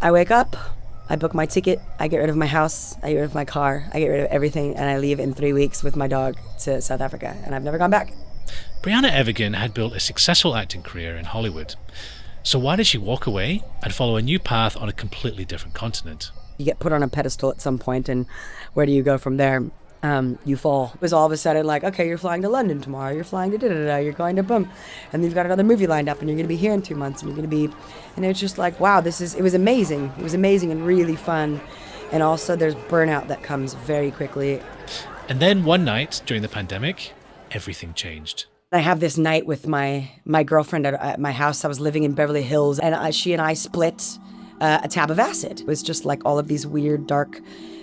I wake up, I book my ticket, I get rid of my house, I get rid of my car, I get rid of everything, and I leave in 3 weeks with my dog to South Africa, and I've never gone back. Briana Evigan had built a successful acting career in Hollywood. So why did she walk away and follow a new path on a completely different continent? You get put on a pedestal at some point, and where do you go from there? You fall. It was all of a sudden like, okay, you're flying to London tomorrow, you're flying to da-da-da, you're going to boom, and you've got another movie lined up, and you're going to be here in 2 months, and you're going to be, and it's just like, wow, it was amazing. It was amazing and really fun. And also there's burnout that comes very quickly. And then one night during the pandemic, everything changed. I have this night with my girlfriend at my house. I was living in Beverly Hills, and she and I split a tab of acid. It was just like all of these weird, dark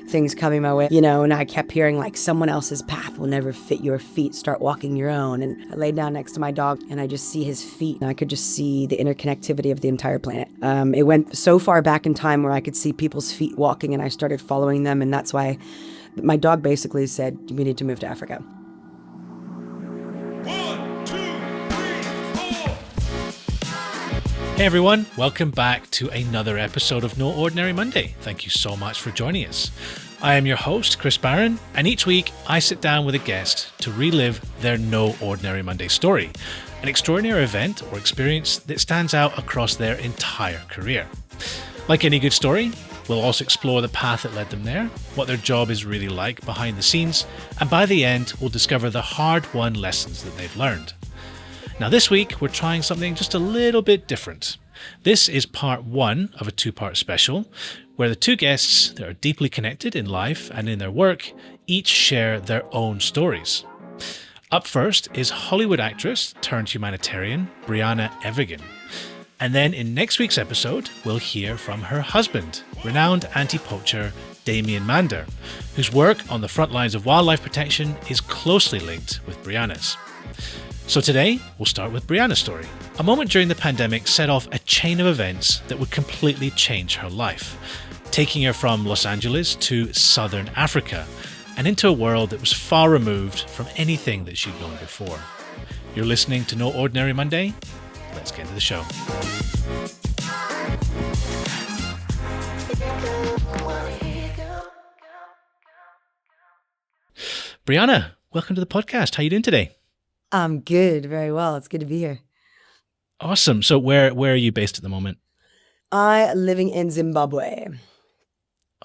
things coming my way, and I kept hearing like, someone else's path will never fit your feet, start walking your own. And I laid down next to my dog and I just see his feet, and I could just see the interconnectivity of the entire planet. It went so far back in time where I could see people's feet walking, and I started following them, and that's why my dog basically said, we need to move to Africa. 1, 2, 3, 4. Hey everyone, welcome back to another episode of No Ordinary Monday. Thank you so much for joining us. I am your host, Chris Barron, and each week I sit down with a guest to relive their No Ordinary Monday story, an extraordinary event or experience that stands out across their entire career. Like any good story, we'll also explore the path that led them there, what their job is really like behind the scenes, and by the end, we'll discover the hard-won lessons that they've learned. Now this week, we're trying something just a little bit different. This is part one of a two-part special, where the two guests that are deeply connected in life and in their work each share their own stories. Up first is Hollywood actress turned humanitarian, Briana Evigan. And then in next week's episode, we'll hear from her husband, renowned anti-poacher Damian Mander, whose work on the front lines of wildlife protection is closely linked with Briana's. So today, we'll start with Briana's story. A moment during the pandemic set off a chain of events that would completely change her life, taking her from Los Angeles to southern Africa and into a world that was far removed from anything that she'd known before. You're listening to No Ordinary Monday. Let's get into the show. Briana, welcome to the podcast. How are you doing today? I'm good, very well. It's good to be here. Awesome. So where are you based at the moment? I'm living in Zimbabwe.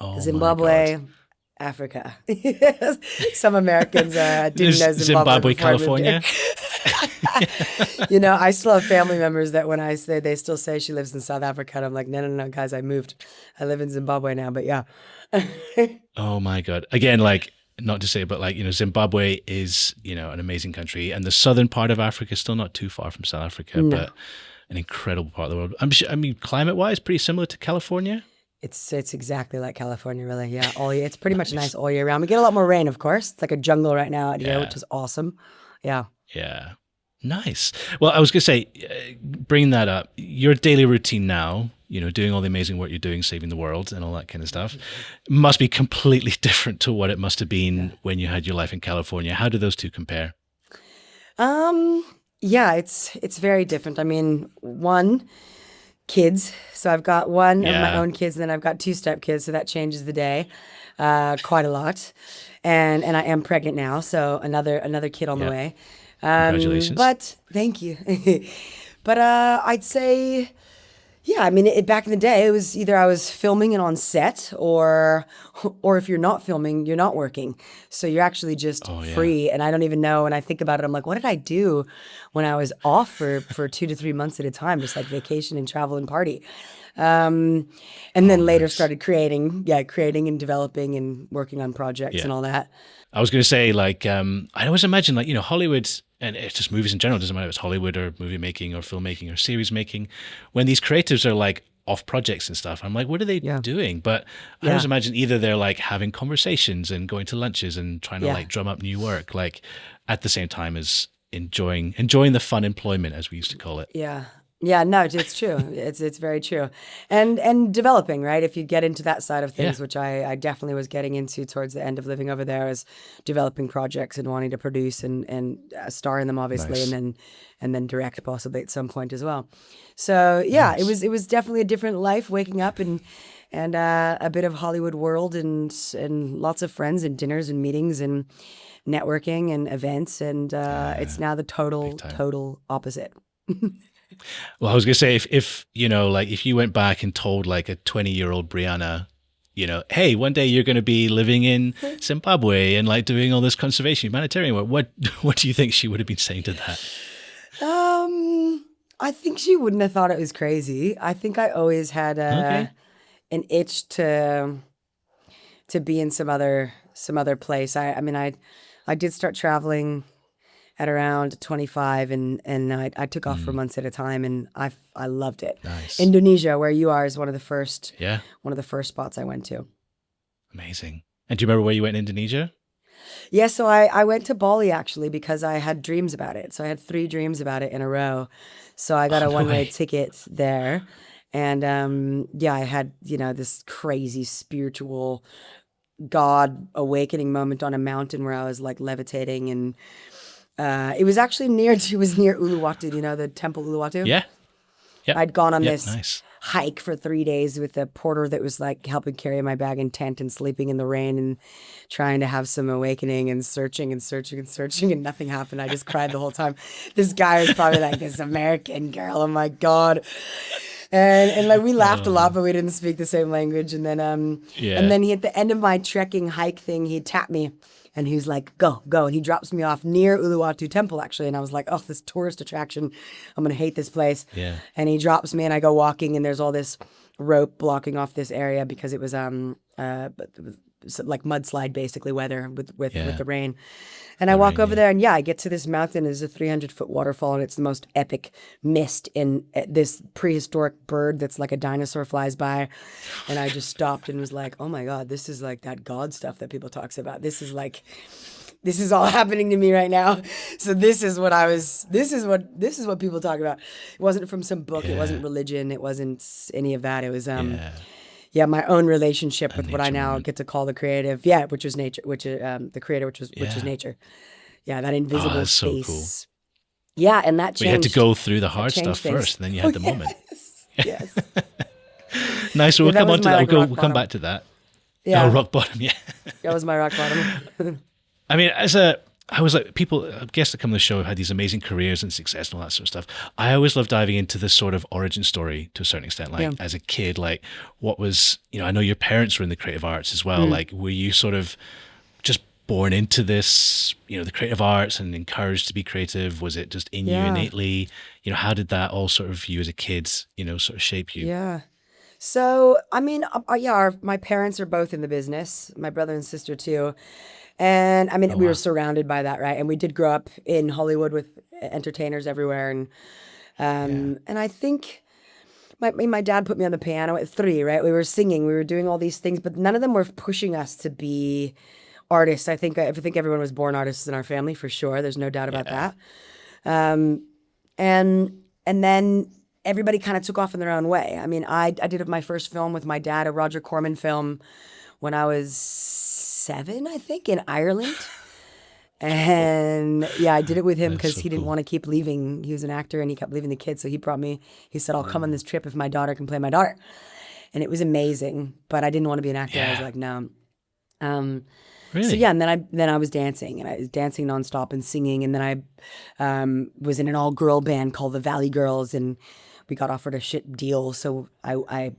Oh, Zimbabwe, Africa. Some Americans didn't know Zimbabwe. California. I still have family members that when I say, they still say she lives in South Africa. And I'm like, no, guys, I moved. I live in Zimbabwe now, but yeah. Oh my God. Again, like, not to say, but like, Zimbabwe is, an amazing country, and the southern part of Africa is still not too far from South Africa, but an incredible part of the world. Climate-wise, pretty similar to California. It's exactly like California, really. Yeah, it's pretty much nice all year round. We get a lot more rain, of course. It's like a jungle right now out here, which is awesome. Yeah. Yeah. Nice. Well, I was going to say, bringing that up, your daily routine now, doing all the amazing work you're doing, saving the world and all that kind of stuff, must be completely different to what it must have been when you had your life in California. How do those two compare? Yeah, it's very different. I mean, one, kids. So I've got one of my own kids, and then I've got two stepkids, so that changes the day quite a lot. And I am pregnant now, so another kid on the way. Congratulations. But thank you. But I'd say, back in the day, it was either I was filming and on set, or if you're not filming, you're not working. So you're actually just free. And I don't even know. When I think about it, I'm like, what did I do when I was off for 2 to 3 months at a time, just like vacation and travel and party? And then later started creating and developing and working on projects and all that. I was going to say, like, I always imagine, like, Hollywood, and it's just movies in general, it doesn't matter if it's Hollywood or movie making or filmmaking or series making, when these creatives are like off projects and stuff, I'm like, what are they doing? But I always imagine either they're like having conversations and going to lunches and trying to like drum up new work, like at the same time as enjoying the fun employment, as we used to call it. Yeah. Yeah, no, it's true. It's very true, and developing, right? If you get into that side of Yeah. things, which I definitely was getting into towards the end of living over there, is developing projects and wanting to produce and star in them, obviously, Nice. and then direct possibly at some point as well. So yeah, Nice. it was definitely a different life, waking up and a bit of Hollywood world and lots of friends and dinners and meetings and networking and events, and it's now the Big total time. total opposite. Well, I was gonna say if you know, like if you went back and told like a 20-year-old Brianna, hey, one day you're going to be living in Zimbabwe and like doing all this conservation humanitarian work, what do you think she would have been saying to that? I think she wouldn't have thought it was crazy. I think I always had Okay. an itch to be in some other place. I mean I did start traveling at around 25 and I took off for months at a time and I loved it. Nice. Indonesia, where you are, is Yeah. one of the first spots I went to. Amazing. And do you remember where you went in Indonesia? Yeah, so I went to Bali actually because I had dreams about it. So I had 3 dreams about it in a row. So I got Oh, a no one-way way. ticket there. And yeah, I had, this crazy spiritual God awakening moment on a mountain where I was like levitating and it was actually it was near Uluwatu, the temple Uluwatu. Yeah. Yep. I'd gone on Yep. this Nice. hike for 3 days with a porter that was like helping carry my bag and tent and sleeping in the rain and trying to have some awakening and searching and searching and searching and nothing happened. I just cried the whole time. This guy was probably like, this American girl, oh my God. And like we laughed a lot, but we didn't speak the same language. And then he, at the end of my trekking hike thing, he tapped me and he's like, go, go. And he drops me off near Uluwatu Temple, actually. And I was like, oh, this tourist attraction, I'm going to hate this place. Yeah. And he drops me and I go walking and there's all this rope blocking off this area because it was like mudslide basically weather with Yeah. the rain. And I walk over there and I get to this mountain. There's a 300-foot waterfall and it's the most epic mist in this prehistoric bird that's like a dinosaur flies by. And I just stopped and was like, oh my God, this is like that God stuff that people talks about. This is all happening to me right now. So this is what people talk about. It wasn't from some book. It wasn't religion. It wasn't any of that. It was, my own relationship with what I now get to call the creative. Yeah, which was nature, which is the creator, which is nature. Yeah, that invisible that's so space. cool. Yeah, and that changed. But you had to go through the hard changed stuff things. first, and then you had the moment. Yes. Nice. Well, Yeah, that we'll come was on to my, that. like, We'll rock come bottom. back to that. Yeah, Oh, rock bottom. Yeah. that was my rock bottom. I mean, I was like, people, guests that come to the show have had these amazing careers and success and all that sort of stuff. I always love diving into this sort of origin story to a certain extent. Like as a kid, like what was, I know your parents were in the creative arts as well. Like, were you sort of just born into this, the creative arts and encouraged to be creative? Was it just in you innately? How did that all sort of you as a kid, sort of shape you? Yeah. So, I mean, my parents are both in the business, my brother and sister too. And I mean, we were surrounded by that, right? And we did grow up in Hollywood with entertainers everywhere. And I think my dad put me on the piano at 3, right? We were singing, we were doing all these things, but none of them were pushing us to be artists. I think everyone was born artists in our family for sure. There's no doubt about that. And then everybody kind of took off in their own way. I mean, I did my first film with my dad, a Roger Corman film, when I was 7, I think, in Ireland. And I did it with him because he didn't want to keep leaving. He was an actor and he kept leaving the kids. So he brought me, he said, I'll come on this trip if my daughter can play my daughter. And it was amazing, but I didn't want to be an actor. I was like, no. Really? So and then I was dancing and I was dancing nonstop and singing. And then I was in an all-girl band called the Valley Girls and we got offered a shit deal. So I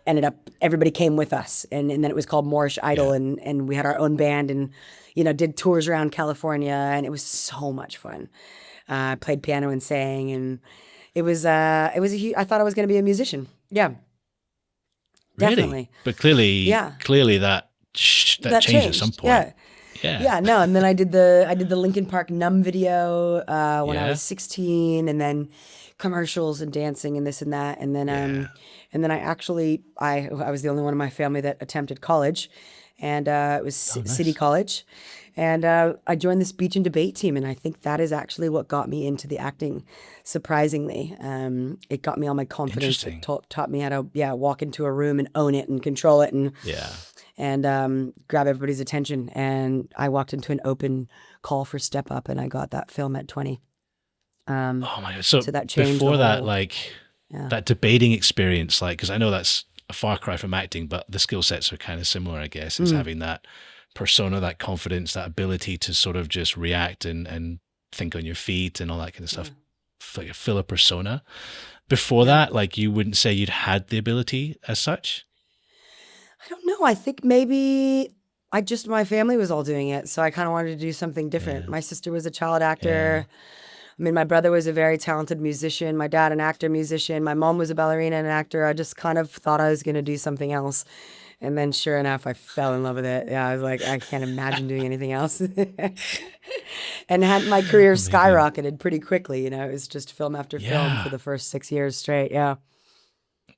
ended up, everybody came with us. And then it was called Moorish Idol and we had our own band and, did tours around California and it was so much fun. I played piano and sang and it was a huge, I thought I was going to be a musician. Yeah. Really? Definitely. But clearly that changed at some point. Yeah, no, and then I did the Linkin Park Numb video when I was 16, and then commercials and dancing and this and that, and then I was the only one in my family that attempted college, and it was City nice. College. And I joined the speech and debate team, and I think that is actually what got me into the acting, surprisingly. It got me all my confidence. It Interesting. taught me how to, walk into a room and own it and control it Yeah. and grab everybody's attention. And I walked into an open call for Step Up, and I got that film at 20. Oh my God. So So that changed the before that, whole, like yeah. that debating experience, like, because I know that's a far cry from acting, but the skill sets are kind of similar, I guess, is having that persona, that confidence, that ability to sort of just react and think on your feet and all that kind of stuff. Like fill a persona. Before that, like you wouldn't say you'd had the ability as such? I don't know. I think maybe my family was all doing it. So I kind of wanted to do something different. Yeah. My sister was a child Yeah. actor. I mean, my brother was a very talented musician. My dad, an actor, musician. My mom was a ballerina and an actor. I just kind of thought I was going to do something else. And then sure enough, I fell in love with it. Yeah, I was like, I can't imagine doing anything else. And had my career Amazing. skyrocketed pretty quickly. It was just film after film for Yeah. the first 6 years straight. Yeah.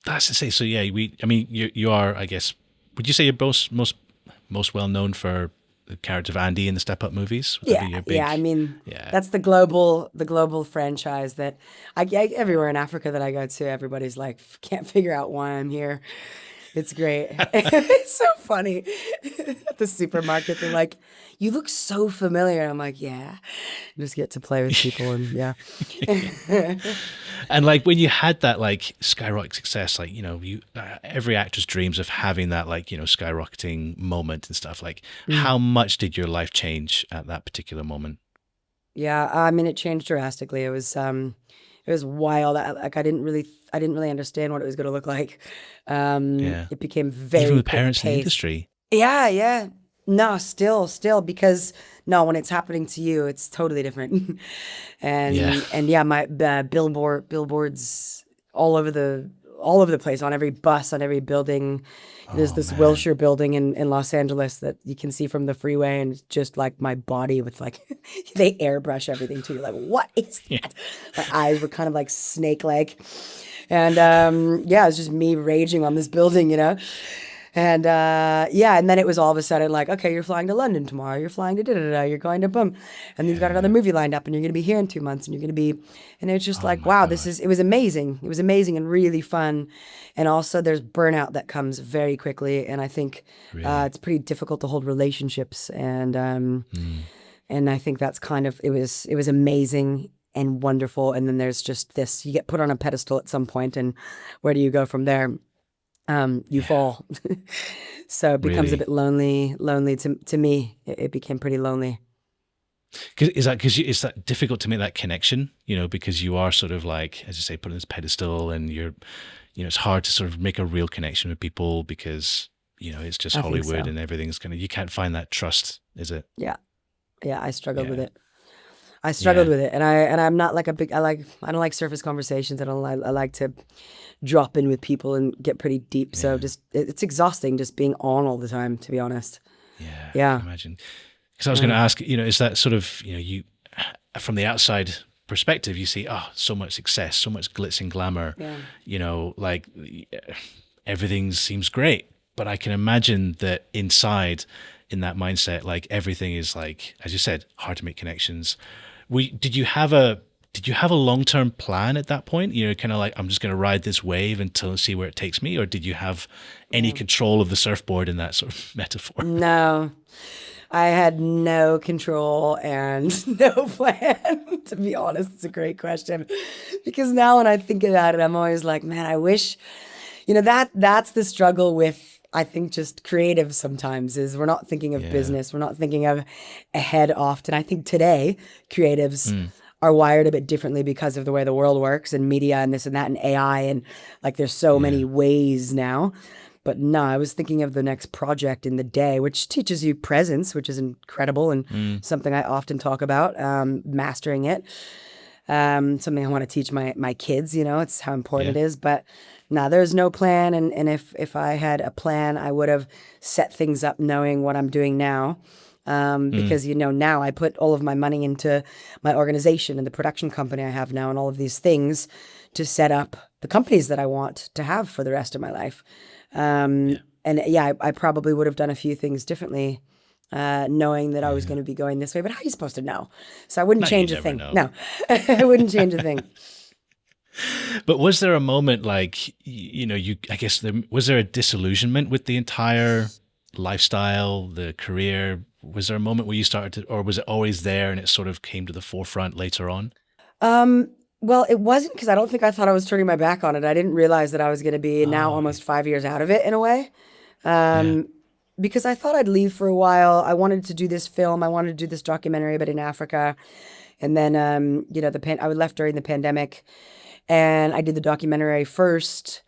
That's to say, so yeah, I mean, you are, I guess, would you say you're most well known for the character of Andy in the Step Up movies? Would that be Yeah, your yeah. I big, mean, yeah. that's the global franchise that everywhere in Africa that I go to, everybody's like, can't figure out why I'm here. It's great. It's so funny. At the supermarket, they're like, "You look so familiar." I'm like, "Yeah." Just get to play with people and yeah. And like when you had that like skyrocket success, like, every actor's dreams of having that like, skyrocketing moment and stuff, like how much did your life change at that particular moment? Yeah, I mean, it changed drastically. It was wild. Like I didn't really understand what it was going to look like. Yeah. It became Even very with quick parents in the paced. industry. Yeah, yeah. No, still, because no, when it's happening to you, it's totally different. Yeah. And yeah, my billboards all over the place, on every bus, on every building. There's Oh this man. Wilshire building in Los Angeles that you can see from the freeway, and it's just like my body with like they airbrush everything too. You're like, what is Yeah. that? My eyes were kind of like snake-like. And yeah, it was just me raging on this building. And yeah, and then it was all of a sudden like, okay, you're flying to London tomorrow, you're flying to da-da-da, you're going to boom, and you've got another Yeah. movie lined up, and you're going to be here in 2 months, and you're going to be, and it's just Oh like, my wow, God. it was amazing. It was amazing and really fun. And also there's burnout that comes very quickly, and I think Really. it's pretty difficult to hold relationships, Mm. and I think that's kind of, it was amazing and wonderful. And then there's just this, you get put on a pedestal at some point, and where do you go from there? You Yeah. fall. So it becomes a Really. bit lonely to me. It became pretty lonely. Is that because is that difficult to make that connection? Because you are sort of like, as you say, put on this pedestal, and it's hard to sort of make a real connection with people because it's just I think Hollywood so. and everything's you can't find that trust, is it? Yeah. Yeah, I struggled with Yeah, it. I struggled yeah, with it, and I'm not like I don't like surface conversations. I like to drop in with people and get pretty deep. So yeah, just it's exhausting just being on all the time, to be honest. yeah. I Yeah. can imagine. Because I was going to Yeah. ask, is that sort of you from the outside perspective, you see, oh, so much success, so much glitz and glamour, Yeah. like everything seems great, but I can imagine that inside, in that mindset, like everything is like, as you said, hard to make connections. Did you have a long-term plan at that point? Kind of like, I'm just going to ride this wave until see where it takes me, or did you have any Yeah. control of the surfboard in that sort of metaphor? No. I had no control and no plan. To be honest, it's a great question. Because now when I think about it, I'm always like, man, I wish, that's the struggle with, I think, just creatives sometimes, is we're not thinking of Yeah. business. We're not thinking of ahead often. I think today creatives Mm, are wired a bit differently because of the way the world works, and media and this and that and AI, and like there's so many yeah. ways now. But no, I was thinking of the next project in the day, which teaches you presence, which is incredible and Mm, something I often talk about, mastering it. Something I want to teach my kids, it's how important yeah. it is. But no, there's no plan. And if I had a plan, I would have set things up knowing what I'm doing now. Mm, Because, now I put all of my money into my organization and the production company I have now and all of these things to set up the companies that I want to have for the rest of my life. Um, yeah. I probably would have done a few things differently, knowing that I was going to be going this way. But how are you supposed to know? So I wouldn't change a thing. Know. No, I wouldn't change a thing. But was there a moment like, was there a disillusionment with the entire lifestyle, the career? Was there a moment where you started to, or was it always there and it sort of came to the forefront later on? Well, it wasn't, because I don't think I thought I was turning my back on it. I didn't realize that I was going to be now almost 5 years out of it in a way. Because I thought I'd leave for a while. I wanted to do this film. I wanted to do this documentary, but in Africa. And then, I left during the pandemic, and I did the documentary first.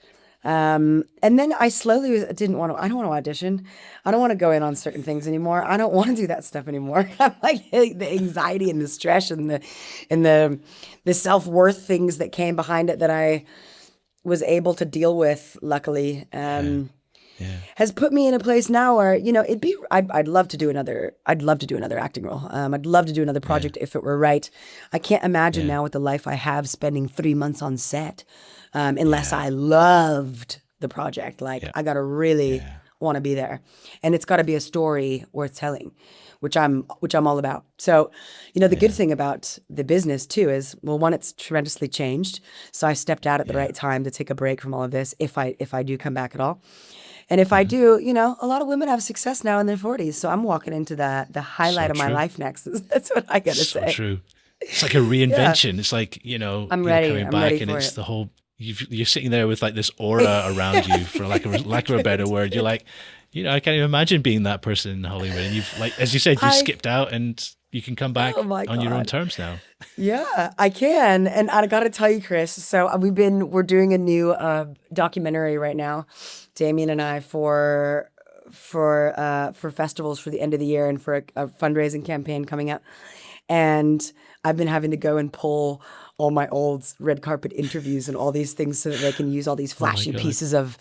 And then I slowly I don't want to audition. I don't want to go in on certain things anymore. I don't want to do that stuff anymore. I'm like, the anxiety and the stress and the self-worth things that came behind it that I was able to deal with, luckily, has put me in a place now where, I'd love to do another acting role. I'd love to do another project if it were right. I can't imagine now with the life I have spending 3 months on set. Unless I loved the project. I got to really want to be there. And it's got to be a story worth telling, which I'm all about. So, the good thing about the business too is, well, one, it's tremendously changed. So I stepped out at the right time to take a break from all of this, if I do come back at all. And if I do, a lot of women have success now in their 40s. So I'm walking into the highlight of my life next. That's what I got to say. So true. It's like a reinvention. It's like, I'm ready. coming I'm back, ready and for it's it. the whole, you're sitting there with like this aura around you, for lack of a better word. You're like, I can't even imagine being that person in Hollywood. And you've, like, as you said, you skipped out and you can come back on your own terms now. Yeah, I can. And I got to tell you, Chris, so we're doing a new documentary right now, Damien and I, for festivals for the end of the year and for a fundraising campaign coming up. And I've been having to go and pull all my old red carpet interviews and all these things so that they can use all these flashy pieces of,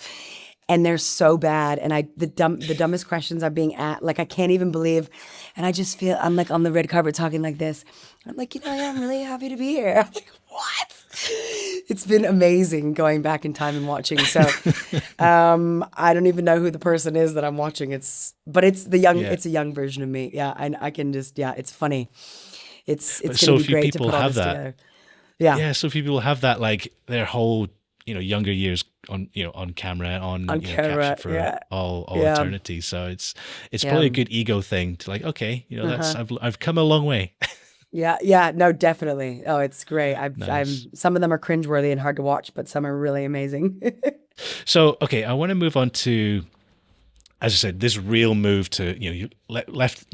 and they're so bad. And the dumbest questions I'm being at, like, I can't even believe. And I just feel, I'm like on the red carpet talking like this. I'm like, I'm really happy to be here. I'm like, what? It's been amazing going back in time and watching. So, I don't even know who the person is that I'm watching. it's a young version of me. Yeah. I can just, it's funny. It's going to be great to put all this together. Yeah. So people have that, like, their whole, younger years on camera, on captured for all eternity. So it's probably a good ego thing to, like, okay, that's, I've come a long way. Yeah. No, definitely. Oh, it's great. Nice. Some of them are cringeworthy and hard to watch, but some are really amazing. So, okay, I want to move on to, as I said, this real move to, you left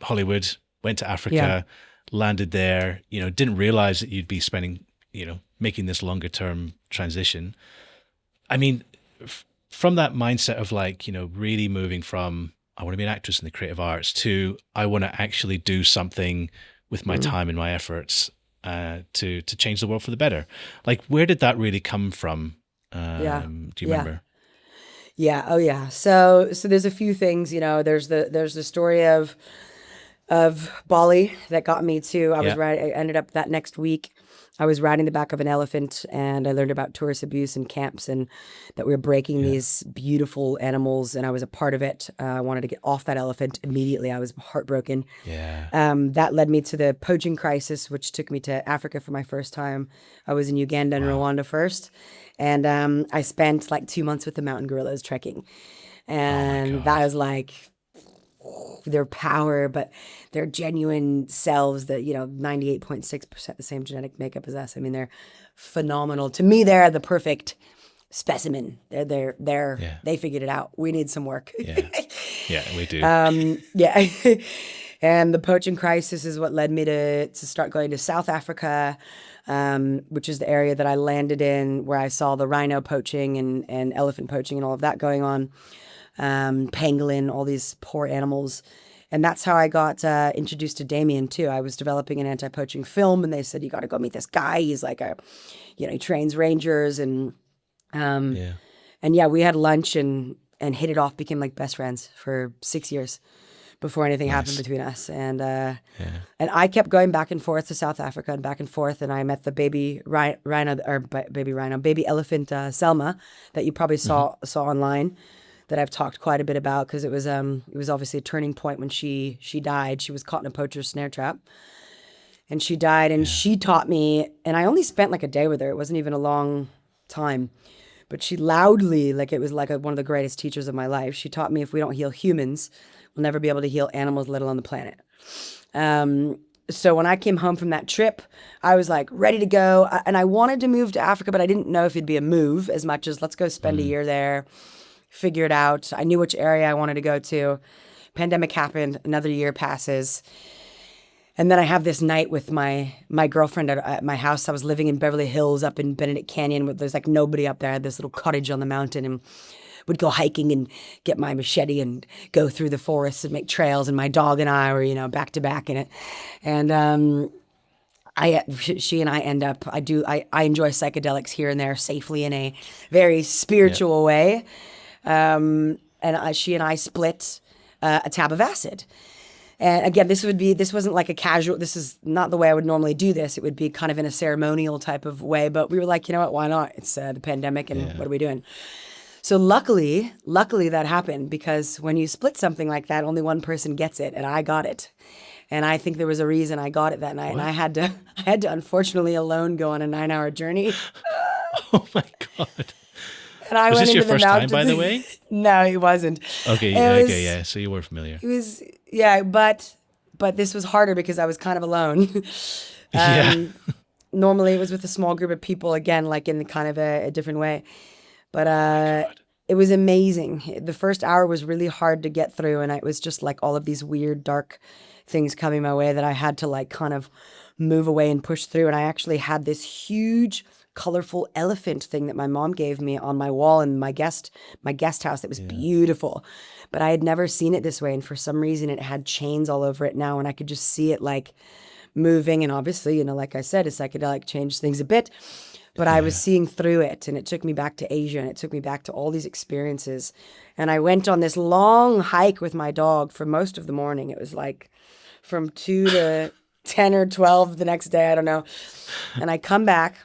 Hollywood, went to Africa, landed there, didn't realize that you'd be spending, making this longer term transition. I mean, from that mindset of, like, really moving from, I want to be an actress in the creative arts, to I want to actually do something with my time and my efforts to change the world for the better. Like, where did that really come from? Do you remember? Yeah. Oh yeah. So there's a few things, there's the story of Bali that got me to, I ended up that next week, I was riding the back of an elephant, and I learned about tourist abuse in camps, and that we were breaking these beautiful animals, and I was a part of it. I wanted to get off that elephant immediately. I was heartbroken. Yeah. That led me to the poaching crisis, which took me to Africa for my first time. I was in Uganda and Rwanda first. And I spent like 2 months with the mountain gorillas trekking. And that was like their power, but their genuine selves, that 98.6% the same genetic makeup as us. I mean, they're phenomenal. To me, they're the perfect specimen. They figured it out. We need some work. Yeah, we do. And the poaching crisis is what led me to start going to South Africa, which is the area that I landed in, where I saw the rhino poaching and elephant poaching and all of that going on. Pangolin, all these poor animals. And that's how I got introduced to Damien too. I was developing an anti-poaching film, and they said, you got to go meet this guy. He's like he trains rangers, and we had lunch and hit it off, became like best friends for 6 years before anything happened between us. And I kept going back and forth to South Africa and back and forth. And I met the baby elephant, Selma, that you probably saw online. that I've talked quite a bit about because it was obviously a turning point when she died. She was caught in a poacher's snare trap. And she died, and she taught me, and I only spent like a day with her. It wasn't even a long time. But she loudly, like it was like one of the greatest teachers of my life. She taught me if we don't heal humans, we'll never be able to heal animals, let alone the planet. So when I came home from that trip, I was like ready to go. And I wanted to move to Africa, but I didn't know if it'd be a move as much as let's go spend a year there, figure it out. I knew which area I wanted to go to. Pandemic happened, another year passes. And then I have this night with my girlfriend at my house. I was living in Beverly Hills up in Benedict Canyon. There's like nobody up there. I had this little cottage on the mountain and would go hiking and get my machete and go through the forests and make trails. And my dog and I were, back to back in it. And she and I end up, I enjoy psychedelics here and there safely in a very spiritual way. She and I split a tab of acid. And again, this wasn't like a casual, this is not the way I would normally do this. It would be kind of in a ceremonial type of way, but we were like, you know what, why not? It's the pandemic and what are we doing? So luckily that happened because when you split something like that, only one person gets it, and I got it. And I think there was a reason I got it that night. What? And I had to unfortunately alone go on a 9-hour journey. Oh my God. And I was went this into your first the time, by the way? No, it wasn't. Okay, so you were familiar. It was, but this was harder because I was kind of alone. Normally it was with a small group of people, again, like in kind of a different way. But it was amazing. The first hour was really hard to get through, and it was just like all of these weird, dark things coming my way that I had to like kind of move away and push through. And I actually had this huge colorful elephant thing that my mom gave me on my wall in my guest house that was beautiful, but I had never seen it this way, and for some reason it had chains all over it now, and I could just see it like moving. And obviously, like I said, a psychedelic changed things a bit, but I was seeing through it, and it took me back to Asia, and it took me back to all these experiences. And I went on this long hike with my dog for most of the morning. It was like from 2 to 10 or 12 the next day, I don't know. And I come back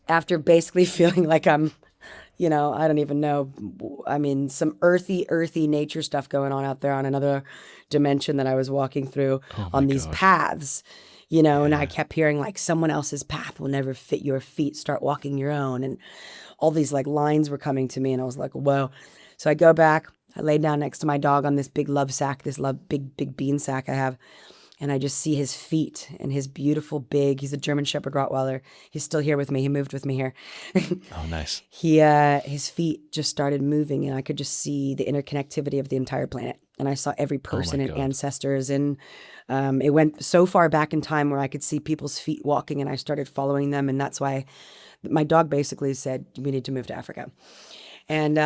after basically feeling like I'm, I don't even know. I mean, some earthy nature stuff going on out there on another dimension that I was walking through on these paths, and I kept hearing like someone else's path will never fit your feet, start walking your own. And all these like lines were coming to me, and I was like, whoa. So I go back, I lay down next to my dog on this big love sack, big bean sack I have. And I just see his feet and his beautiful he's a German Shepherd Rottweiler. He's still here with me. He moved with me here. Oh, nice. His feet just started moving, and I could just see the interconnectivity of the entire planet. And I saw every person and ancestors. And it went so far back in time where I could see people's feet walking, and I started following them. And that's why my dog basically said, we need to move to Africa. And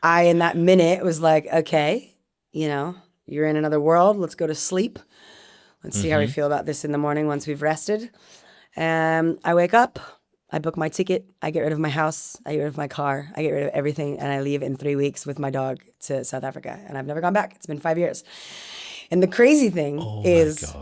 I, in that minute, was like, okay, you're in another world. Let's go to sleep. Let's see how we feel about this in the morning once we've rested. I wake up, I book my ticket, I get rid of my house, I get rid of my car, I get rid of everything, and I leave in 3 weeks with my dog to South Africa. And I've never gone back. It's been 5 years. And the crazy thing is,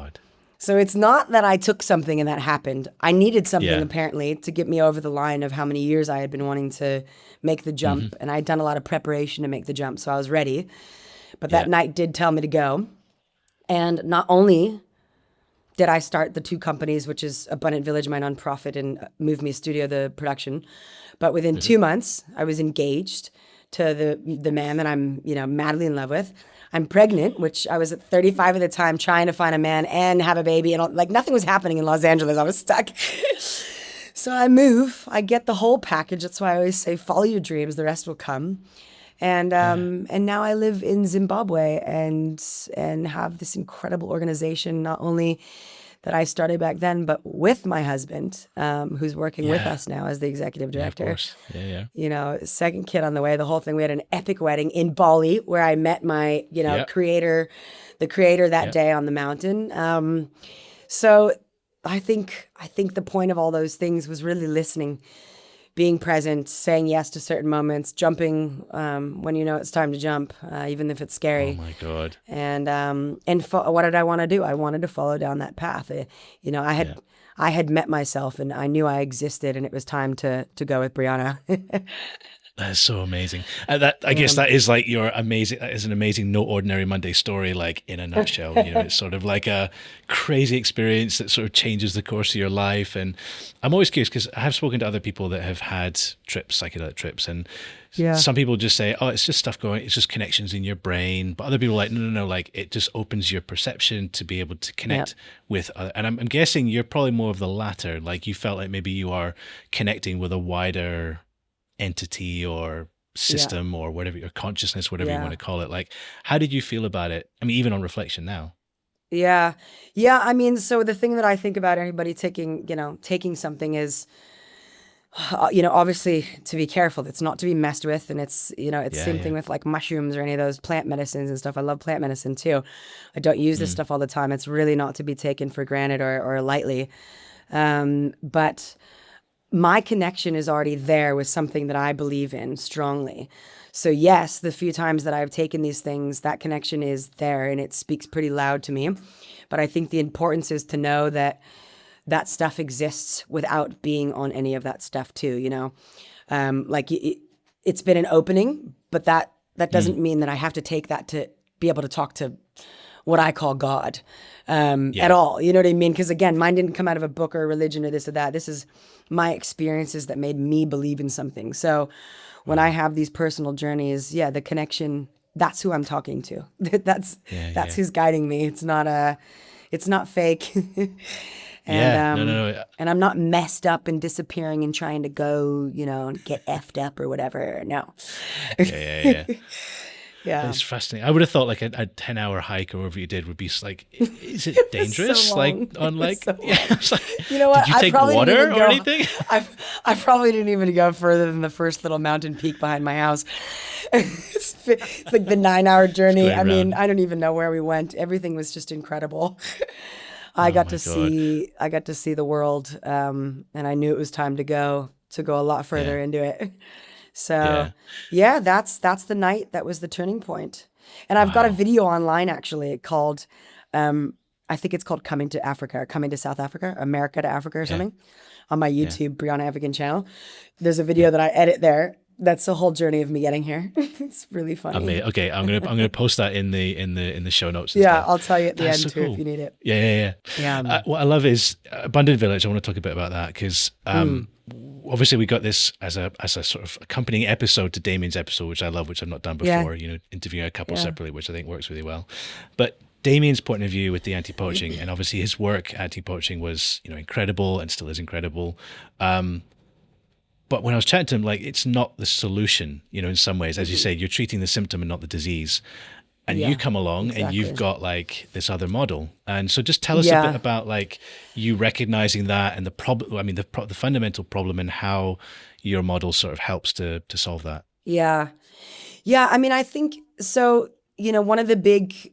so it's not that I took something and that happened. I needed something apparently to get me over the line of how many years I had been wanting to make the jump. And I'd done a lot of preparation to make the jump, so I was ready. But that night did tell me to go. And not only did I start the 2 companies, which is Abundant Village, my nonprofit, and Move Me Studio, the production, but within 2 months, I was engaged to the man that I'm, madly in love with. I'm pregnant, which I was at 35 at the time, trying to find a man and have a baby, and like nothing was happening in Los Angeles. I was stuck. So I move. I get the whole package. That's why I always say, follow your dreams. The rest will come. And now I live in Zimbabwe and have this incredible organization, not only that I started back then, but with my husband, who's working with us now as the executive director. Yeah, of course. Second kid on the way, the whole thing. We had an epic wedding in Bali where I met my, the creator that day on the mountain. So I think the point of all those things was really listening, being present, saying yes to certain moments, jumping when it's time to jump, even if it's scary. Oh my God! And what did I want to do? I wanted to follow down that path. I had met myself, and I knew I existed, and it was time to go with Briana. That's so amazing. I guess that is like your amazing. That is an amazing No Ordinary Monday story, like in a nutshell. It's sort of like a crazy experience that sort of changes the course of your life. And I'm always curious because I have spoken to other people that have had trips, psychedelic trips, and Yeah. some people just say, "Oh, it's just stuff going. It's just connections in your brain." But other people are like, "No. Like it just opens your perception to be able to connect with." And I'm guessing you're probably more of the latter. Like you felt like maybe you are connecting with a wider entity or system or whatever, your consciousness, whatever you want to call it. Like, how did you feel about it? I mean, even on reflection now. Yeah. Yeah. I mean, so the thing that I think about anybody taking something is, obviously to be careful. It's not to be messed with. And it's same thing with like mushrooms or any of those plant medicines and stuff. I love plant medicine too. I don't use this stuff all the time. It's really not to be taken for granted or lightly. But my connection is already there with something that I believe in strongly. So yes, the few times that I've taken these things, that connection is there and it speaks pretty loud to me. But I think the importance is to know that that stuff exists without being on any of that stuff too, it's been an opening, but that doesn't mean that I have to take that to be able to talk to what I call God at all. You know what I mean? Because again, mine didn't come out of a book or a religion or this or that. This is my experiences that made me believe in something. So when I have these personal journeys, the connection, that's who I'm talking to. That's who's guiding me. It's not fake. No. And I'm not messed up and disappearing and trying to go, and get effed up or whatever. No. Yeah. Yeah. It's fascinating. I would have thought like a 10-hour hike or whatever you did would be like, is it dangerous? So like long. on like, So like, you know what? did you take water or anything? I probably didn't even go further than the first little mountain peak behind my house. It's like the 9-hour journey. I mean, I don't even know where we went. Everything was just incredible. I got to see the world, and I knew it was time to go a lot further into it. So that's the night that was the turning point. And I've got a video online actually called, I think it's called Coming to Africa or Coming to South Africa, America to Africa or something, on my YouTube Briana Evigan channel. There's a video that I edit there. That's the whole journey of me getting here. It's really funny. Okay, I'm gonna post that in the show notes. I'll tell you at the end too if you need it. Yeah. What I love is Abundant Village. I want to talk a bit about that because obviously we got this as a sort of accompanying episode to Damien's episode, which I love, which I've not done before. Interviewing a couple separately, which I think works really well. But Damien's point of view with the anti-poaching, and obviously his work anti-poaching was incredible and still is incredible. But when I was chatting to him, like, it's not the solution, in some ways. As you say, you're treating the symptom and not the disease. And you come along and you've got like this other model. And so just tell us a bit about like you recognizing that and the problem, I mean, the fundamental problem and how your model sort of helps to solve that. Yeah. I mean, I think so, one of the big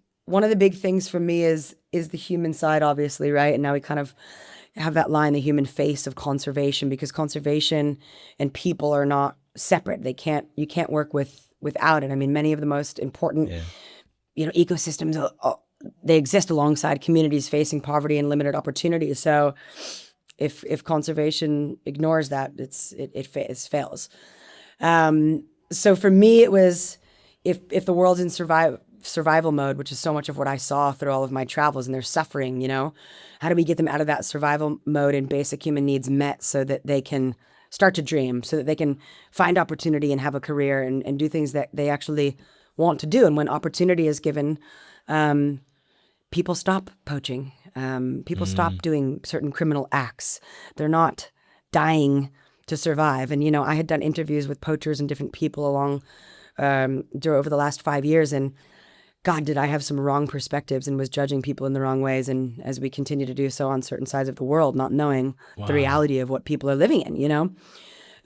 things for me is the human side, obviously, right? And now we kind of have that line, the human face of conservation, because conservation and people are not separate. You can't work without it. I mean, many of the most important, ecosystems, they exist alongside communities facing poverty and limited opportunities. So if conservation ignores that, it fails. So for me, it was, if the world's in survival mode, which is so much of what I saw through all of my travels, and they're suffering, how do we get them out of that survival mode and basic human needs met so that they can start to dream, so that they can find opportunity and have a career and do things that they actually want to do. And when opportunity is given, people stop poaching. People stop doing certain criminal acts. They're not dying to survive. And, I had done interviews with poachers and different people along over the last 5 years, and God, did I have some wrong perspectives and was judging people in the wrong ways. And as we continue to do so on certain sides of the world, not knowing the reality of what people are living in,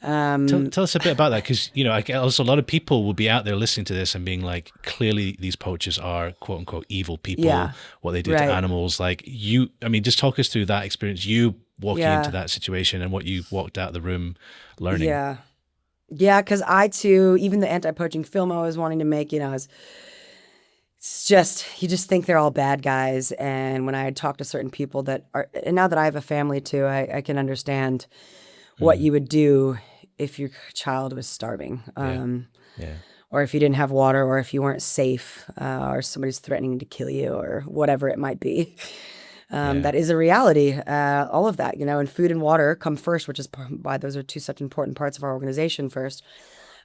Tell us a bit about that, because, also a lot of people will be out there listening to this and being like, clearly these poachers are quote unquote evil people, what they do to animals. Like just talk us through that experience, you walking into that situation and what you walked out of the room learning. Yeah, because I too, even the anti-poaching film I was wanting to make, it's just, you just think they're all bad guys. And when I had talked to certain people and now that I have a family too, I can understand what you would do if your child was starving, Yeah. or if you didn't have water, or if you weren't safe, or somebody's threatening to kill you, or whatever it might be. That is a reality. All of that, and food and water come first, which is why those are two such important parts of our organization first.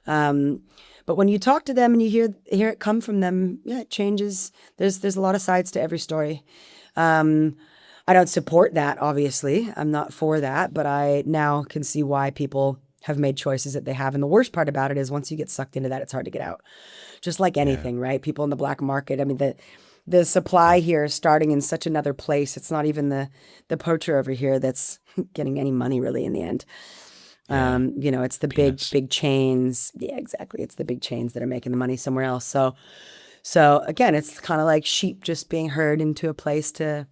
But when you talk to them and you hear it come from them, it changes. There's a lot of sides to every story. I don't support that, obviously. I'm not for that, but I now can see why people have made choices that they have. And the worst part about it is once you get sucked into that, it's hard to get out. Just like anything, right? People in the black market. I mean, the supply here is starting in such another place. It's not even the poacher over here that's getting any money really in the end. It's the big chains. Yeah, exactly. It's the big chains that are making the money somewhere else. So again, it's kind of like sheep just being herded into a place to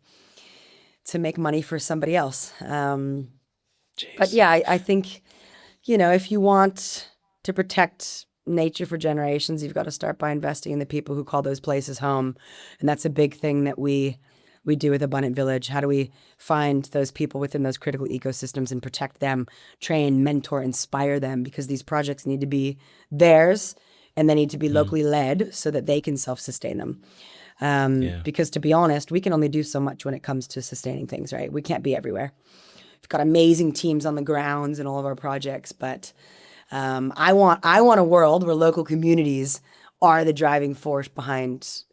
make money for somebody else. But yeah, I think, if you want to protect nature for generations, you've got to start by investing in the people who call those places home. And that's a big thing that we do with Abundant Village. How do we find those people within those critical ecosystems and protect them, train, mentor, inspire them? Because these projects need to be theirs and they need to be locally led so that they can self-sustain them. Because to be honest, we can only do so much when it comes to sustaining things, right? We can't be everywhere. We've got amazing teams on the grounds in all of our projects, but I want a world where local communities are the driving force behind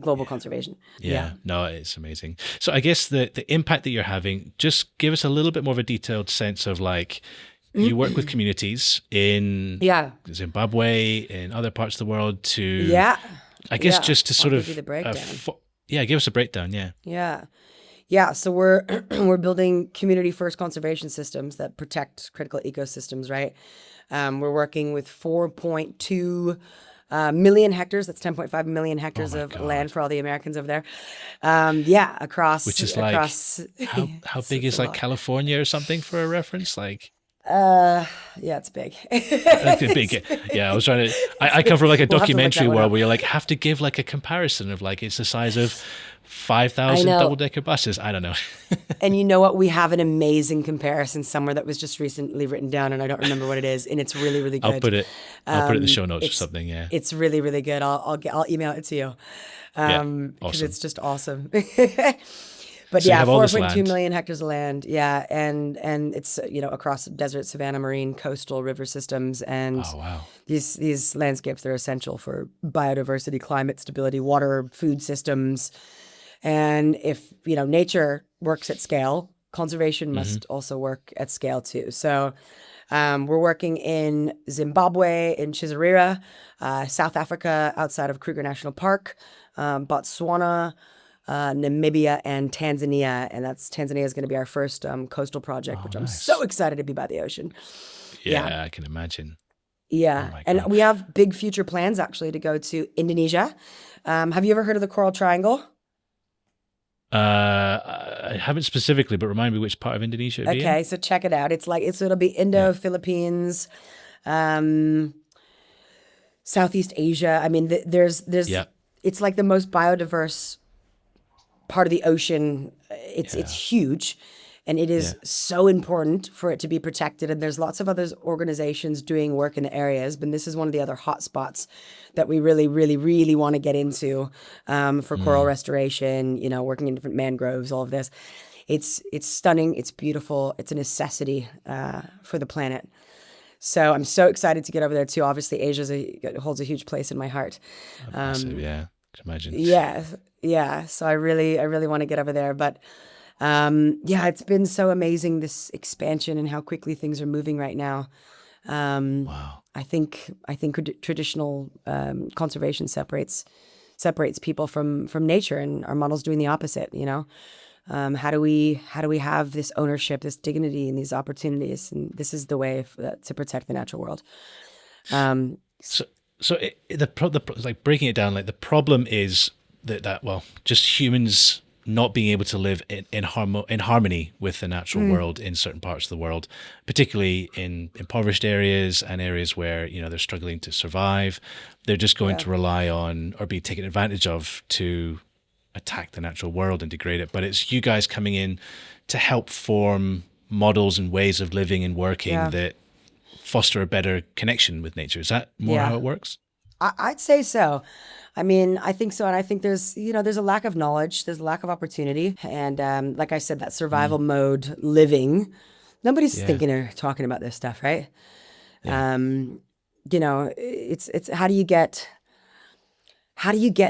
global conservation. Yeah, no, it's amazing. So I guess the impact that you're having, just give us a little bit more of a detailed sense of like, you work with communities in Zimbabwe, in other parts of the world I guess just to sort I'll of give you the breakdown. Give us a breakdown. Yeah. So we're building community first conservation systems that protect critical ecosystems, right? We're working with 4.2 million hectares. That's 10.5 million hectares of land for all the Americans over there. Across, which is across, like how big is like California or something for a reference? Like it's big. Big. Yeah, I was trying to. I come from like a documentary world where you like have to give like a comparison of like it's the size of 5,000 double-decker buses. I don't know. And you know what? We have an amazing comparison somewhere that was just recently written down, and I don't remember what it is. And it's really, really good. I'll put it in the show notes or something. Yeah, it's really, really good. I'll email it to you. Awesome. Because it's just awesome. But so 4.2 million hectares of land. Yeah, and it's across desert, savanna, marine, coastal, river systems, and these landscapes that are essential for biodiversity, climate stability, water, food systems. And if nature works at scale, conservation must also work at scale too. So we're working in Zimbabwe, in Chisarira, South Africa, outside of Kruger National Park, Botswana, Namibia and Tanzania, and Tanzania is going to be our first coastal project, which I'm so excited to be by the ocean. Yeah, I can imagine. Yeah, and we have big future plans actually to go to Indonesia. Have you ever heard of the Coral Triangle? I haven't specifically, but remind me which part of Indonesia it'd be in? So check it out. It'll be Indo-Philippines, Southeast Asia. I mean, there's it's like the most biodiverse part of the ocean. It's huge, and it is so important for it to be protected. And there's lots of other organizations doing work in the areas, but this is one of the other hot spots that we really, really, really want to get into for coral restoration. Working in different mangroves, all of this. It's stunning. It's beautiful. It's a necessity for the planet. So I'm so excited to get over there too. Obviously, Asia holds a huge place in my heart. Massive, I can imagine. Yeah. So I really want to get over there. But it's been so amazing, this expansion and how quickly things are moving right now. Wow. I think traditional conservation separates people from nature, and our model's doing the opposite. How do we have this ownership, this dignity, and these opportunities? And this is the way to protect the natural world. Like breaking it down, like the problem is that just humans not being able to live in harmony with the natural world in certain parts of the world, particularly in impoverished areas and areas where they're struggling to survive. They're just going to rely on or be taken advantage of to attack the natural world and degrade it. But it's you guys coming in to help form models and ways of living and working that foster a better connection with nature. Is that more how it works? I'd say so. I mean, I think so. And I think there's a lack of knowledge, there's a lack of opportunity. And like I said, that survival mode living, nobody's thinking or talking about this stuff, right? Yeah. It's how do you get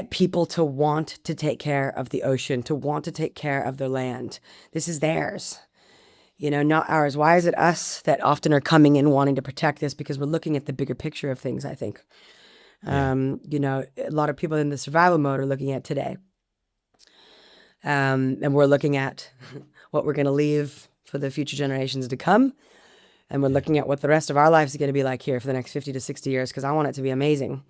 people to want to take care of the ocean, to want to take care of their land? This is theirs, not ours. Why is it us that often are coming in wanting to protect this? Because we're looking at the bigger picture of things, I think. A lot of people in the survival mode are looking at today. And we're looking at what we're going to leave for the future generations to come. And we're looking at what the rest of our lives is going to be like here for the next 50 to 60 years, because I want it to be amazing.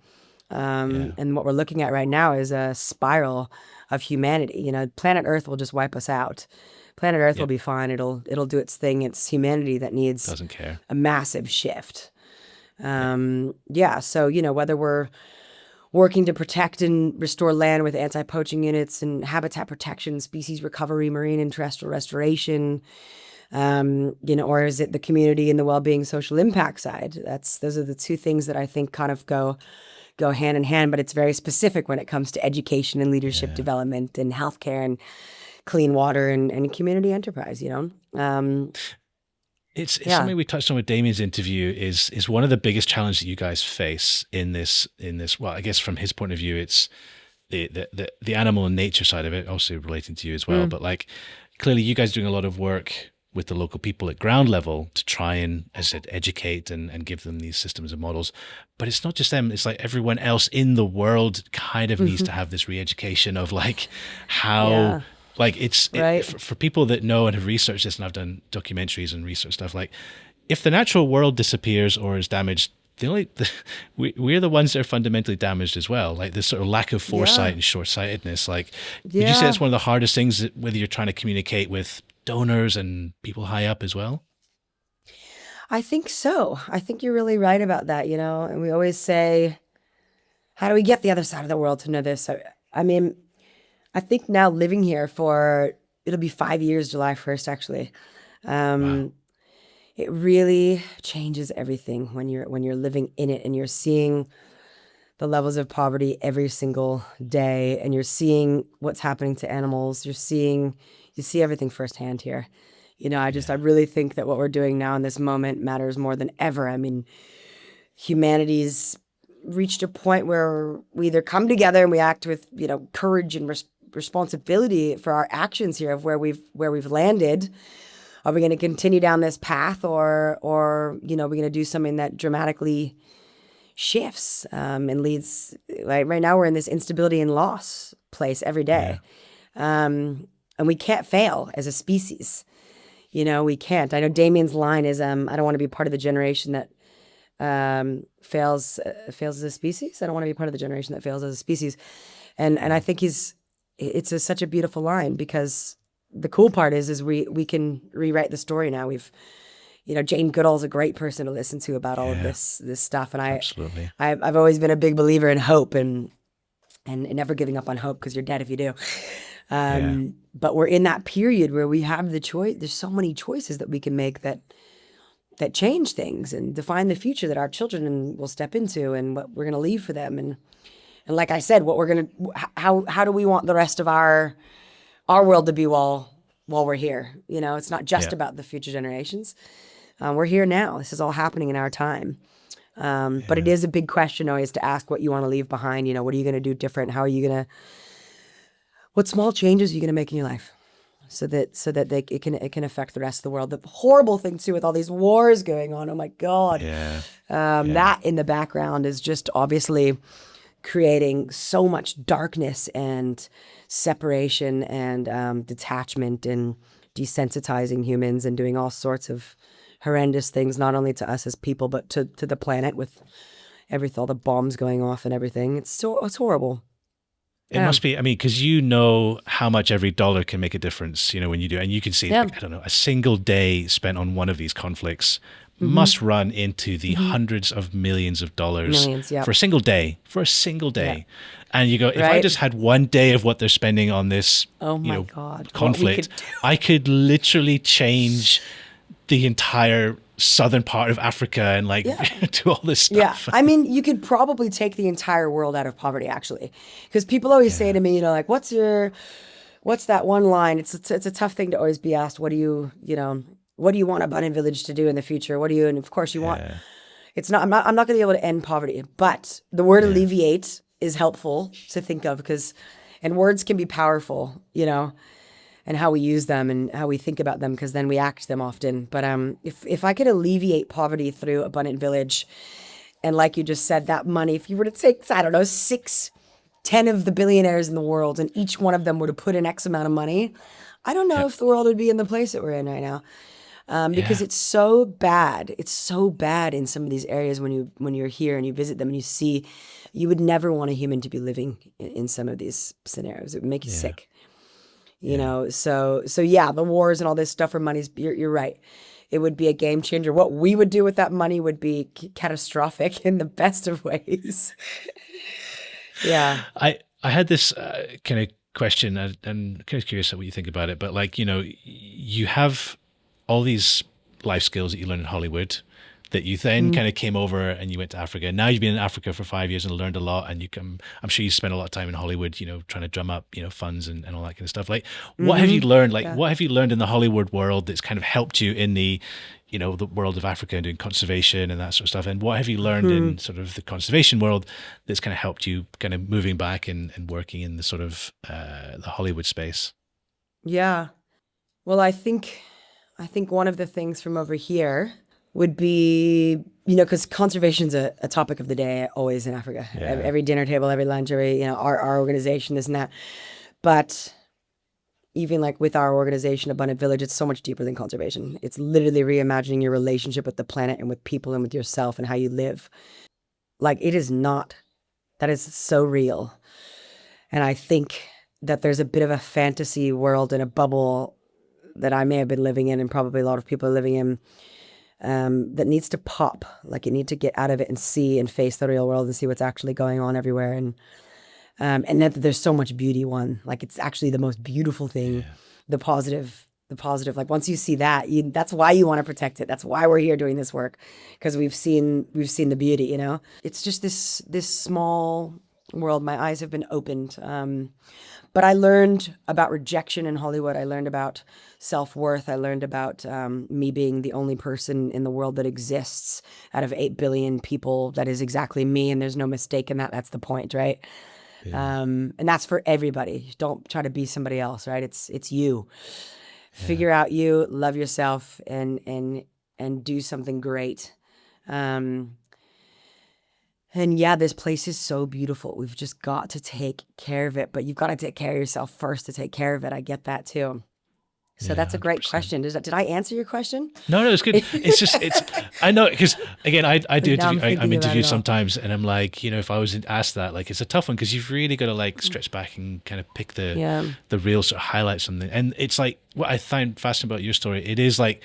And what we're looking at right now is a spiral of humanity. Planet Earth will just wipe us out. Planet Earth will be fine. It'll do its thing. It's humanity that needs doesn't care. A massive shift. So, whether we're working to protect and restore land with anti-poaching units and habitat protection, species recovery, marine and terrestrial restoration, or is it the community and the well-being social impact side? Those are the two things that I think kind of go hand in hand, but it's very specific when it comes to education and leadership development and healthcare and clean water and community enterprise, It's something we touched on with Damien's interview is one of the biggest challenges that you guys face in this, well, I guess from his point of view, it's the animal and nature side of it, also relating to you as well. But like, clearly you guys are doing a lot of work with the local people at ground level to try and, as I said, educate and give them these systems and models. But it's not just them, it's like everyone else in the world kind of needs to have this re-education of like how like for people that know and have researched this, and I've done documentaries and research stuff, like if the natural world disappears or is damaged, we're the ones that are fundamentally damaged as well. Like this sort of lack of foresight and short-sightedness. Like, would you say it's one of the hardest things, whether you're trying to communicate with donors and people high up as well? I think so. I think you're really right about that, and we always say, how do we get the other side of the world to know this? I mean, I think now living here it'll be 5 years, July 1st, actually. It really changes everything when you're living in it and you're seeing the levels of poverty every single day, and you're seeing what's happening to animals. You see everything firsthand here. I really think that what we're doing now in this moment matters more than ever. I mean, humanity's reached a point where we either come together and we act with, courage and responsibility for our actions here of where we've landed. Are we going to continue down this path, or we're going to do something that dramatically shifts and leads? Right now, we're in this instability and loss place every day, and we can't fail as a species. We can't. I know Damien's line is, "I don't want to be part of the generation that fails as a species. I don't want to be part of the generation that fails as a species," and I think it's such a beautiful line, because the cool part is we can rewrite the story now. We've, Jane Goodall's a great person to listen to about all of this stuff. And I've always been a big believer in hope and never giving up on hope, because you're dead if you do. But we're in that period where we have the choice. There's so many choices that we can make that change things and define the future that our children will step into and what we're going to leave for them. And like I said, how do we want the rest of our world to be while we're here? It's not just about the future generations. We're here now. This is all happening in our time. But it is a big question always to ask what you want to leave behind. What are you going to do different? What small changes are you going to make in your life so that it can affect the rest of the world? The horrible thing too with all these wars going on. Oh my God. That in the background is just obviously creating so much darkness and separation and detachment and desensitizing humans and doing all sorts of horrendous things, not only to us as people, but to the planet with all the bombs going off and everything. It's horrible. It must be, because how much every dollar can make a difference, when you do. And you can see, I don't know, a single day spent on one of these conflicts must run into the hundreds of millions of dollars for a single day. And you go, if I just had one day of what they're spending on this God, conflict, I could literally change the entire southern part of Africa and like do all this Yeah. stuff. I mean, you could probably take the entire world out of poverty, actually. Because people always say to me, like, what's that one line? It's a tough thing to always be asked. What do you want Abundant Village to do in the future? And of course you want, it's not, I'm not going to be able to end poverty, but the word alleviate is helpful to think of and words can be powerful, and how we use them and how we think about them, because then we act them often. But if I could alleviate poverty through Abundant Village, and like you just said, that money, if you were to take, I don't know, 10 of the billionaires in the world, and each one of them were to put in X amount of money, I don't know if the world would be in the place that we're in right now. Because it's so bad. It's so bad in some of these areas when you're here and you visit them and you see, you would never want a human to be living in some of these scenarios. It would make you sick. So the wars and all this stuff for money, you're right. It would be a game changer. What we would do with that money would be catastrophic in the best of ways. Yeah. I had this kind of question. I'm kind of curious what you think about it, but like, you have all these life skills that you learn in Hollywood that you then kind of came over and you went to Africa. Now you've been in Africa for 5 years and learned a lot, and I'm sure you spent a lot of time in Hollywood, trying to drum up, funds and all that kind of stuff. Like, what have you learned? Like, what have you learned in the Hollywood world that's kind of helped you in the, the world of Africa and doing conservation and that sort of stuff? And what have you learned in sort of the conservation world that's kind of helped you kind of moving back and working in the sort of the Hollywood space? Yeah. Well, I think one of the things from over here would be, because conservation's a topic of the day always in Africa. Yeah. Every dinner table, every lunch, our organization, this and that. But even like with our organization, Abundant Village, it's so much deeper than conservation. It's literally reimagining your relationship with the planet and with people and with yourself and how you live. Like, that is so real. And I think that there's a bit of a fantasy world and a bubble that I may have been living in, and probably a lot of people are living in, that needs to pop. Like, you need to get out of it and see and face the real world and see what's actually going on everywhere. And that there's so much beauty. Like, it's actually the most beautiful thing, the positive. Like, once you see that, that's why you want to protect it. That's why we're here doing this work, because we've seen the beauty. It's just this small world. My eyes have been opened. But I learned about rejection in Hollywood. I learned about self-worth. I learned about me being the only person in the world that exists out of 8 billion people. That is exactly me, and there's no mistake in that. That's the point, right? Yeah. And that's for everybody. Don't try to be somebody else, right? It's you. Yeah. Figure out you, love yourself, and do something great. And yeah, this place is so beautiful. We've just got to take care of it, but you've got to take care of yourself first to take care of it. I get that too. So that's a great 100%. Question. Did I answer your question? No, it's good. I know, because again, I'm interviewed sometimes, and I'm like, if I was asked that, like, it's a tough one, because you've really got to like stretch back and kind of pick the real sort of highlights something. And it's like, what I find fascinating about your story, it is like,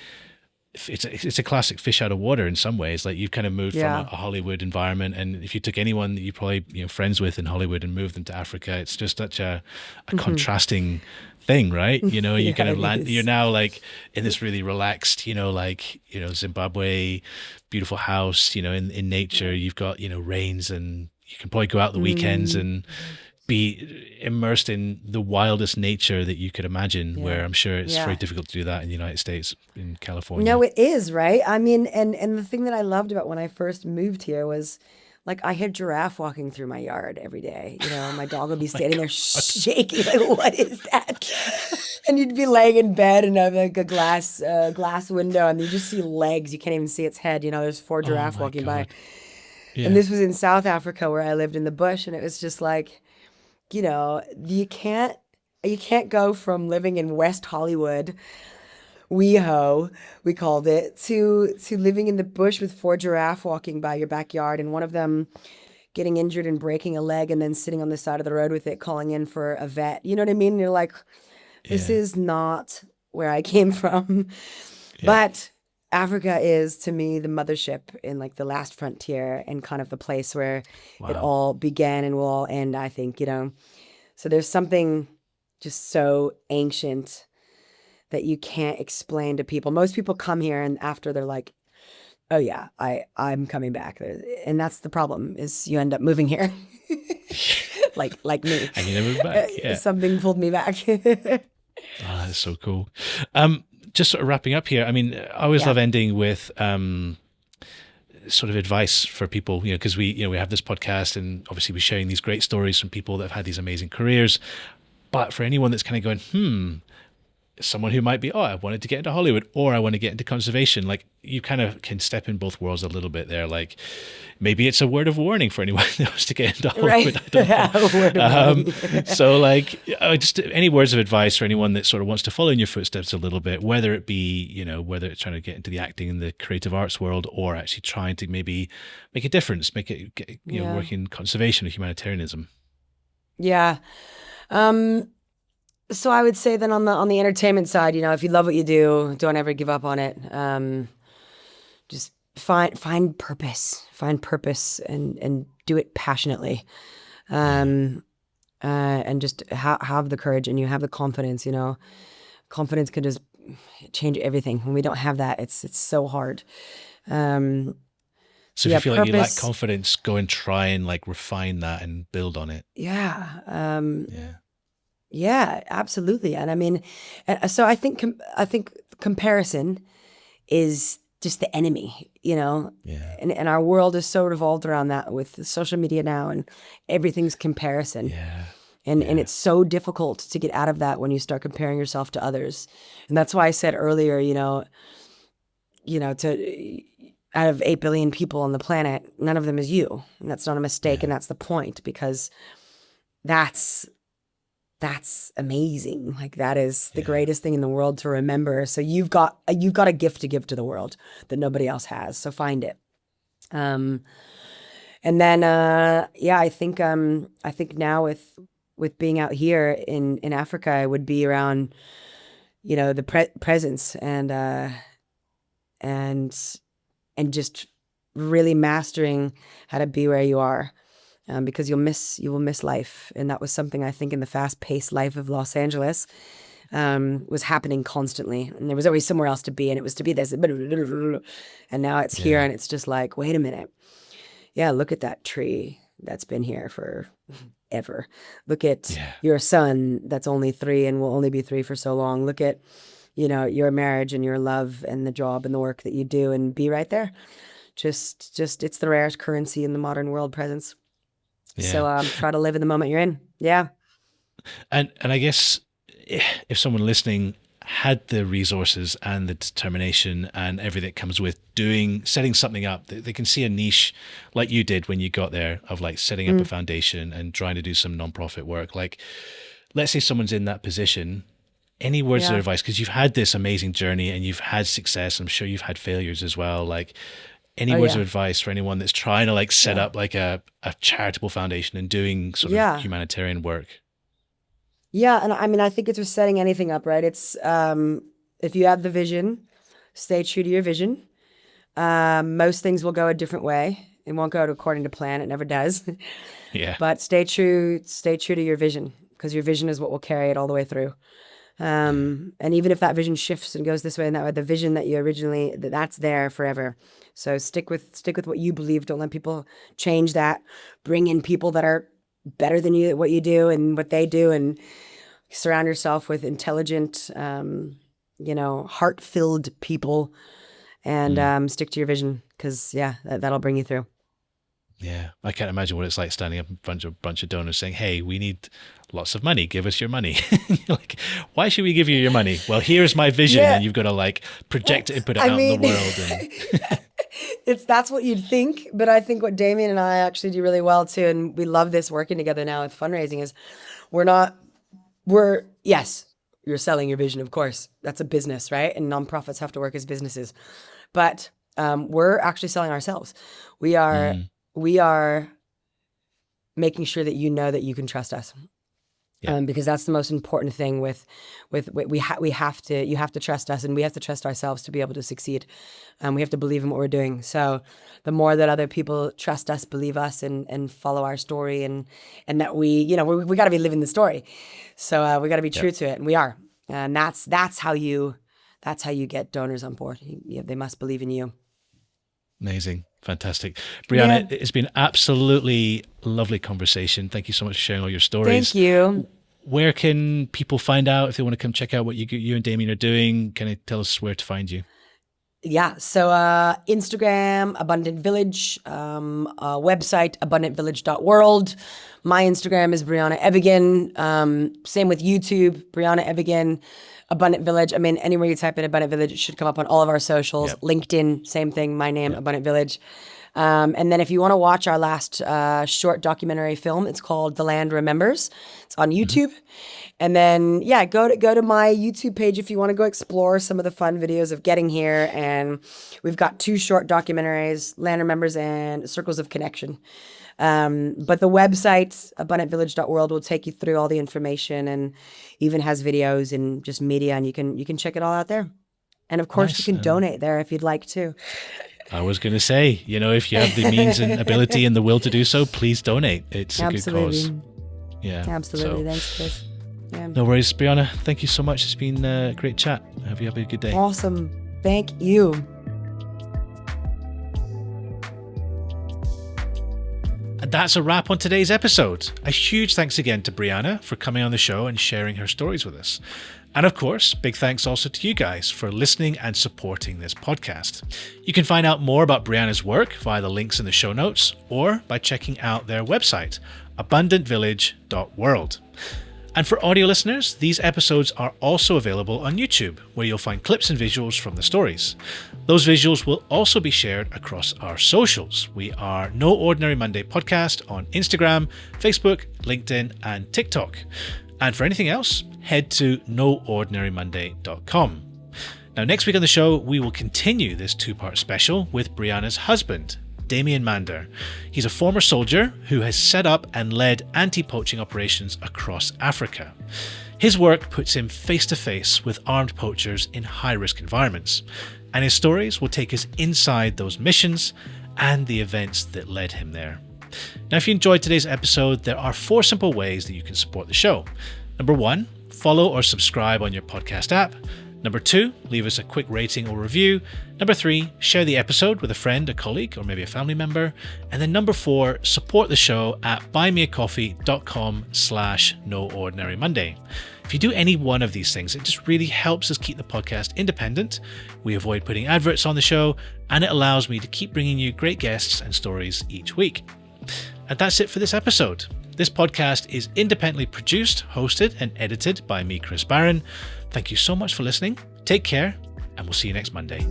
it's a classic fish out of water in some ways. Like, you've kind of moved from a Hollywood environment, and if you took anyone that you probably friends with in Hollywood and moved them to Africa, it's just such a contrasting thing, right? You kind of land. You're now like in this really relaxed, Zimbabwe, beautiful house, in nature. You've got rains, and you can probably go out the weekends and be immersed in the wildest nature that you could imagine, where I'm sure it's very difficult to do that in the United States, in California. No, it is, right? I mean, and the thing that I loved about when I first moved here was, like, I had giraffe walking through my yard every day. My dog would be standing there shaking, like, what is that? And you'd be laying in bed and have like a glass window, and you just see legs. You can't even see its head. There's 4 giraffe walking by. Yeah. And this was in South Africa, where I lived in the bush, and it was just like, you can't go from living in West Hollywood, WeHo, we called it, to living in the bush with 4 giraffe walking by your backyard, and one of them getting injured and breaking a leg, and then sitting on the side of the road with it, calling in for a vet. You know what I mean? And you're like, this is not where I came from. Yeah. But Africa is, to me, the mothership in like the last frontier, and kind of the place where it all began and will all end, I think, So there's something just so ancient that you can't explain to people. Most people come here and after they're like, oh yeah, I'm coming back. And that's the problem, is you end up moving here. like me. And you never move back. Yeah. Something pulled me back. Oh, that's so cool. Just sort of wrapping up here. I mean, I always love ending with sort of advice for people, because we have this podcast and obviously we're sharing these great stories from people that have had these amazing careers. But for anyone that's kind of going, someone who might be, I wanted to get into Hollywood or I want to get into conservation, like you kind of can step in both worlds a little bit there. Like maybe it's a word of warning for anyone that wants to get into Hollywood. Right. I don't know. So like just any words of advice for anyone that sort of wants to follow in your footsteps a little bit, whether it be, whether it's trying to get into the acting and the creative arts world or actually trying to maybe make a difference, work in conservation or humanitarianism. Yeah. So I would say then on the entertainment side, if you love what you do, don't ever give up on it. Just find purpose and do it passionately. And just have the courage and you have the confidence, confidence can just change everything. When we don't have that, it's so hard. So if you feel like you lack confidence, go and try and like refine that and build on it. Yeah. Yeah, absolutely. And I mean, so I think comparison is just the enemy, Yeah. And our world is so revolved around that with social media now, and everything's comparison. Yeah. And it's so difficult to get out of that when you start comparing yourself to others. And that's why I said earlier, to out of 8 billion people on the planet, none of them is you. And that's not a mistake, and that's the point, because that's amazing. Like that is the greatest thing in the world to remember. So you've got a gift to give to the world that nobody else has. So find it. And then I think now with being out here in Africa, I would be around the presence and just really mastering how to be where you are. Because you will miss life. And that was something I think in the fast-paced life of Los Angeles was happening constantly. And there was always somewhere else to be, and it was to be this. And now it's here, and it's just like, wait a minute. Yeah, look at that tree that's been here for ever. Look at your son that's only 3 and will only be 3 for so long. Look at, your marriage and your love and the job and the work that you do, and be right there. Just it's the rarest currency in the modern world, presence. Yeah. So try to live in the moment you're in. Yeah. And I guess if someone listening had the resources and the determination and everything that comes with setting something up, they can see a niche like you did when you got there of like setting up a foundation and trying to do some nonprofit work. Like, let's say someone's in that position. Any words of advice? Because you've had this amazing journey and you've had success. I'm sure you've had failures as well. Like, any words of advice for anyone that's trying to like set up like a charitable foundation and doing sort of humanitarian work? Yeah. And I mean, I think it's just setting anything up, right? It's if you have the vision, stay true to your vision. Most things will go a different way. It won't go according to plan. It never does. Yeah. But stay true to your vision, because your vision is what will carry it all the way through. And even if that vision shifts and goes this way and that way, the vision that you originally, that's there forever. So stick with what you believe. Don't let people change that. Bring in people that are better than you at what you do and what they do, and surround yourself with intelligent, heart-filled people, and stick to your vision, because that'll bring you through. Yeah, I can't imagine what it's like standing up in front of a bunch of donors saying, "Hey, we need lots of money. Give us your money." You're like, why should we give you your money? Well, here's my vision, and you've got to like project it and put it out in the world. And that's what you'd think, but I think what Damien and I actually do really well too, and we love this working together now with fundraising, is yes, you're selling your vision, of course. That's a business, right? And nonprofits have to work as businesses, but we're actually selling ourselves. We are making sure that you know that you can trust us. Because that's the most important thing you have to trust us, and we have to trust ourselves to be able to succeed. We have to believe in what we're doing. So the more that other people trust us, believe us, and follow our story, and that we got to be living the story. So we got to be true to it, and we are. And that's how you get donors on board. They must believe in you. Amazing. Fantastic. Briana, It's been absolutely lovely conversation. Thank you so much for sharing all your stories. Thank you. Where can people find out if they want to come check out what you and Damien are doing? Can you tell us where to find you? Yeah, so Instagram, Abundant Village, website, abundantvillage.world. My Instagram is Briana Evigan. Same with YouTube, Briana Evigan, Abundant Village. I mean, anywhere you type in Abundant Village, it should come up on all of our socials. Yep. LinkedIn, same thing, my name, Abundant Village. And then if you want to watch our last short documentary film, it's called The Land Remembers. It's on YouTube. And then, go to my YouTube page if you want to go explore some of the fun videos of getting here. And we've got 2 short documentaries, Land Remembers and Circles of Connection. But the website, abundantvillage.world, will take you through all the information and even has videos and just media, and you can check it all out there. And of course, you can donate there if you'd like to. I was going to say, if you have the means and ability and the will to do so, please donate. It's a good cause. Yeah. Absolutely. Thanks, Chris. Yeah. No worries, Briana. Thank you so much. It's been a great chat. I hope you have a good day. Awesome. Thank you. And that's a wrap on today's episode. A huge thanks again to Briana for coming on the show and sharing her stories with us. And of course, big thanks also to you guys for listening and supporting this podcast. You can find out more about Briana's work via the links in the show notes or by checking out their website, abundantvillage.world. And for audio listeners, these episodes are also available on YouTube, where you'll find clips and visuals from the stories. Those visuals will also be shared across our socials. We are No Ordinary Monday Podcast on Instagram, Facebook, LinkedIn, and TikTok. And for anything else, head to noordinarymonday.com. Now, next week on the show, we will continue this 2-part special with Briana's husband, Damien Mander. He's a former soldier who has set up and led anti-poaching operations across Africa. His work puts him face to face with armed poachers in high-risk environments, and his stories will take us inside those missions and the events that led him there. Now, if you enjoyed today's episode, there are 4 simple ways that you can support the show. Number 1, follow or subscribe on your podcast app. Number 2, leave us a quick rating or review. Number 3, share the episode with a friend, a colleague, or maybe a family member. And then number 4, support the show at buymeacoffee.com/noordinarymonday. If you do any one of these things, it just really helps us keep the podcast independent. We avoid putting adverts on the show, and it allows me to keep bringing you great guests and stories each week. And that's it for this episode. This podcast is independently produced, hosted, and edited by me, Chris Barron. Thank you so much for listening. Take care, and we'll see you next Monday.